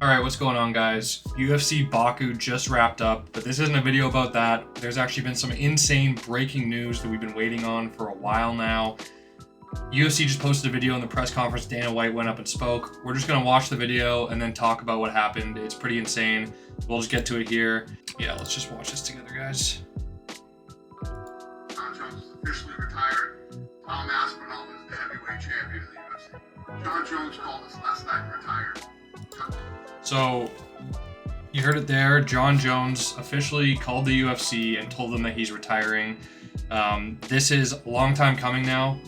Alright, what's going on, guys? UFC Baku just wrapped up, but this isn't a video about that. There's actually been some insane breaking news that we've been waiting on for a while now. UFC just posted a video in the press conference. Dana White went up and spoke. We're just going to watch the video and then talk about what happened. It's pretty insane. We'll just get to it here. Yeah, let's just watch this together, guys. Jon Jones is officially retired. Tom Aspinall is the heavyweight champion of the UFC. Jon Jones called us last night retired. So, you heard it there. Jon Jones officially called the UFC and told them that he's retiring. This is a long time coming now.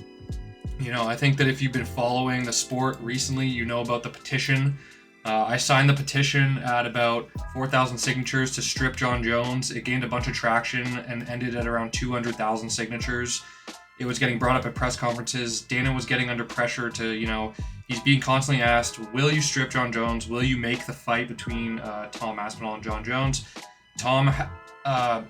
You know, I think that if you've been following the sport recently, you know about the petition. I signed the petition at about 4,000 signatures to strip Jon Jones. It gained a bunch of traction and ended at around 200,000 signatures. It was getting brought up at press conferences. Dana was getting under pressure to, he's being constantly asked, will you strip Jon Jones? Will you make the fight between Tom Aspinall and Jon Jones? Tom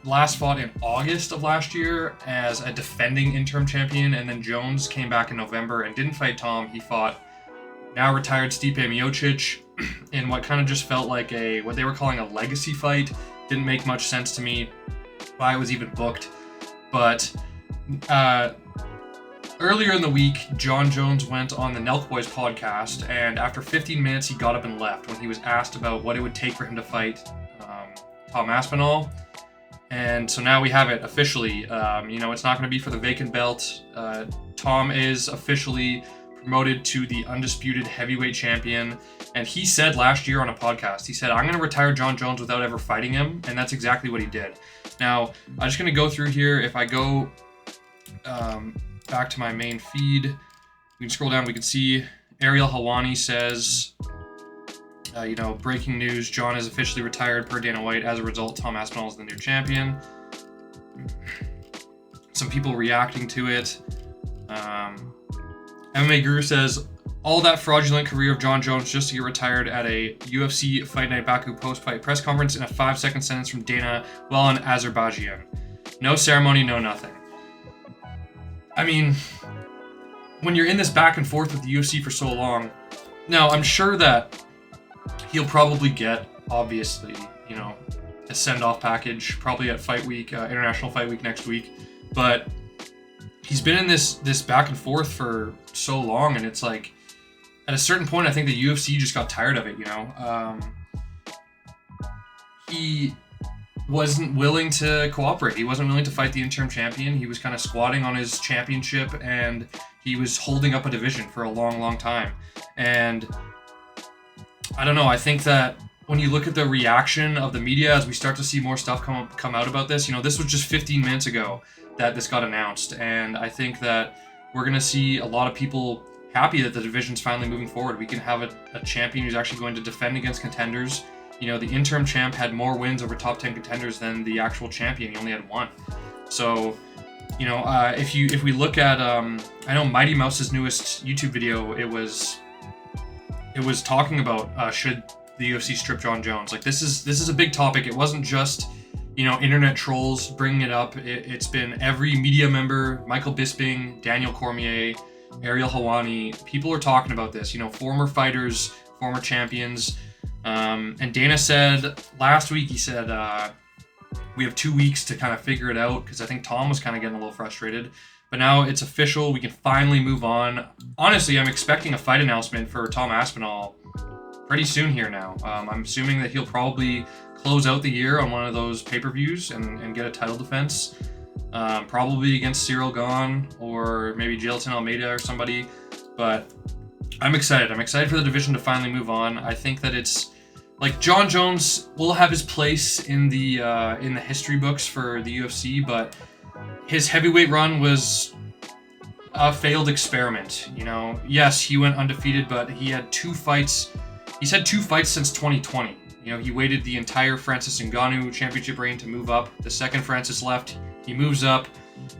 last fought in August of last year as a defending interim champion, and then Jones came back in November and didn't fight Tom. He fought now retired Stipe Miocic in what kind of just felt like what they were calling a legacy fight. Didn't make much sense to me why it was even booked. But earlier in the week, Jon Jones went on the Nelk Boys podcast, and after 15 minutes, he got up and left when he was asked about what it would take for him to fight Tom Aspinall. And so now we have it officially. It's not going to be for the vacant belt. Tom is officially promoted to the undisputed heavyweight champion. And he said last year on a podcast, he said, I'm going to retire Jon Jones without ever fighting him. And that's exactly what he did. Now, I'm just going to go through here. If I go back to my main feed, we can scroll down. We can see Ariel Helwani says, breaking news, Jon is officially retired per Dana White. As a result, Tom Aspinall is the new champion. Some people reacting to it. MMA Guru says, all that fraudulent career of Jon Jones just to get retired at a UFC Fight Night Baku post-fight press conference in a 5-second sentence from Dana while in Azerbaijan. No ceremony, no nothing. I mean, when you're in this back and forth with the UFC for so long, now I'm sure that he'll probably get, obviously, a send-off package, probably at Fight Week, International Fight Week next week. But he's been in this back and forth for so long, and it's like, at a certain point, I think the UFC just got tired of it, He wasn't willing to cooperate. He wasn't willing to fight the interim champion. He was kind of squatting on his championship, and he was holding up a division for a long, long time. And I don't know. I think that when you look at the reaction of the media as we start to see more stuff come out about this, this was just 15 minutes ago that this got announced. And I think that we're going to see a lot of people happy that the division's finally moving forward. We can have a champion who's actually going to defend against contenders. The interim champ had more wins over top 10 contenders than the actual champion. He only had one. So, if we look at, I know Mighty Mouse's newest YouTube video, it was talking about should the UFC strip Jon Jones. Like, this is a big topic. It wasn't just internet trolls bringing it up. It's been every media member, Michael Bisping, Daniel Cormier, Ariel Helwani. People are talking about this. Former fighters, former champions. And Dana said last week, he said, we have 2 weeks to kind of figure it out, because I think Tom was kind of getting a little frustrated. But now it's official. We can finally move on. Honestly, I'm expecting a fight announcement for Tom Aspinall pretty soon here now. I'm assuming that he'll probably close out the year on one of those pay-per-views and get a title defense. Probably against Cyril Gane or maybe Jailton Almeida or somebody. But I'm excited. I'm excited for the division to finally move on. I think that it's like Jon Jones will have his place in the history books for the UFC, but his heavyweight run was a failed experiment. Yes, he went undefeated, but he had 2 fights. He's had 2 fights since 2020. He waited the entire Francis Ngannou championship reign to move up. The second Francis left, he moves up,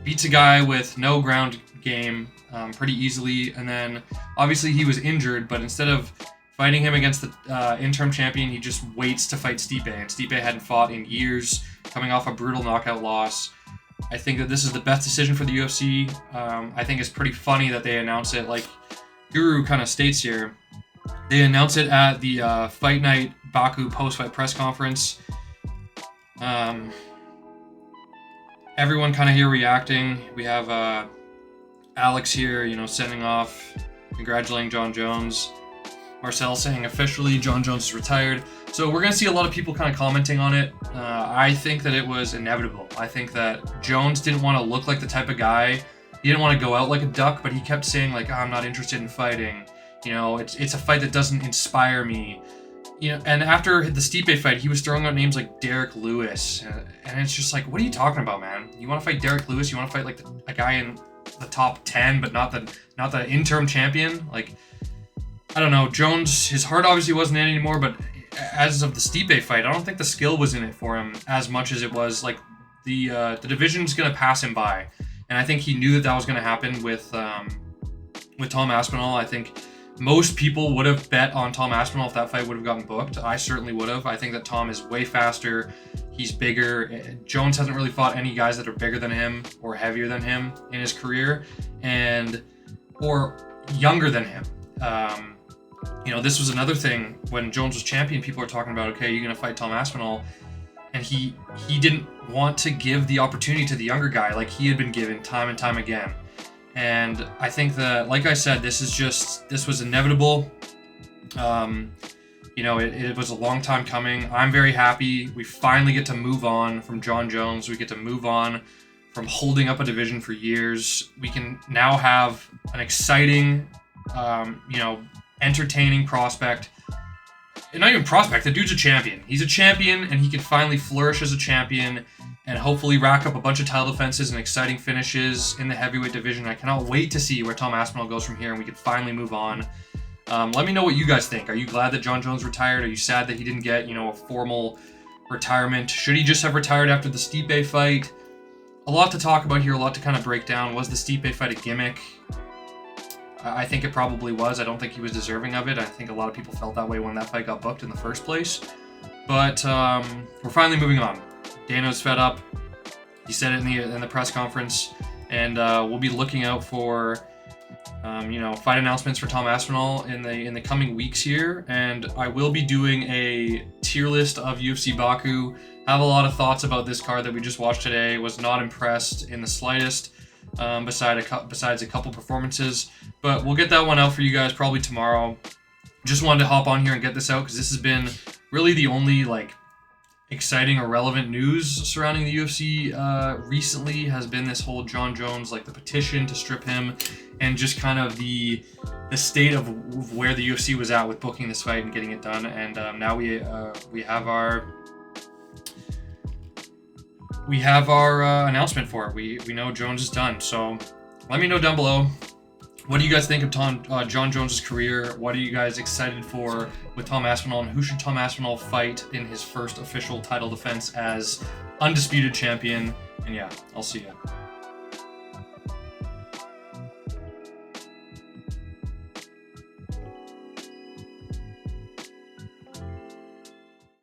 beats a guy with no ground game pretty easily, and then obviously he was injured, but instead of fighting him against the interim champion, he just waits to fight Stipe, and Stipe hadn't fought in years, coming off a brutal knockout loss. I think that this is the best decision for the UFC. I think it's pretty funny that they announce it. Like Guru kind of states here, They announced it at the Fight Night Baku post-fight press conference. Everyone kind of here reacting. We have Alex here, sending off, congratulating Jon Jones. Marcel saying officially Jon Jones is retired. So we're going to see a lot of people kind of commenting on it. I think that it was inevitable. I think that Jones didn't want to look like the type of guy. He didn't want to go out like a duck, but he kept saying like, I'm not interested in fighting. It's a fight that doesn't inspire me. And after the Stipe fight, he was throwing out names like Derek Lewis. And it's just like, what are you talking about, man? You want to fight Derek Lewis? You want to fight like a guy in the top 10, but not the interim champion? Like, I don't know. Jones, his heart obviously wasn't in it anymore, but as of the Stipe fight, I don't think the skill was in it for him as much as it was like the division's going to pass him by. And I think he knew that was going to happen with Tom Aspinall. I think most people would have bet on Tom Aspinall if that fight would have gotten booked. I certainly would have. I think that Tom is way faster. He's bigger. Jones hasn't really fought any guys that are bigger than him or heavier than him in his career, or younger than him. This was another thing when Jones was champion. People were talking about, okay, you're going to fight Tom Aspinall. And he didn't want to give the opportunity to the younger guy like he had been given time and time again. And I think that, like I said, this was inevitable. It was a long time coming. I'm very happy. We finally get to move on from Jon Jones. We get to move on from holding up a division for years. We can now have an exciting, entertaining prospect. And not even prospect, the dude's a champion. He's a champion, and he can finally flourish as a champion and hopefully rack up a bunch of title defenses and exciting finishes in the heavyweight division. I cannot wait to see where Tom Aspinall goes from here, and we can finally move on. Let me know what you guys think. Are you glad that Jon Jones retired? Are you sad that he didn't get, a formal retirement? Should he just have retired after the Stipe fight? A lot to talk about here, a lot to kind of break down. Was the Stipe fight a gimmick? I think it probably was. I don't think he was deserving of it. I think a lot of people felt that way when that fight got booked in the first place. But we're finally moving on. Dano's fed up. He said it in the press conference, and we'll be looking out for fight announcements for Tom Aspinall in the coming weeks here. And I will be doing a tier list of UFC Baku. Have a lot of thoughts about this card that we just watched today. Was not impressed in the slightest. Besides a couple performances, but we'll get that one out for you guys probably tomorrow. Just wanted to hop on here and get this out because this has been really the only exciting or relevant news surrounding the UFC recently has been this whole Jon Jones, the petition to strip him, and just kind of the state of where the UFC was at with booking this fight and getting it done. And now we have our announcement for it. We know Jones is done. So let me know down below. What do you guys think of Jon Jones' career? What are you guys excited for with Tom Aspinall? And who should Tom Aspinall fight in his first official title defense as undisputed champion? And yeah, I'll see you.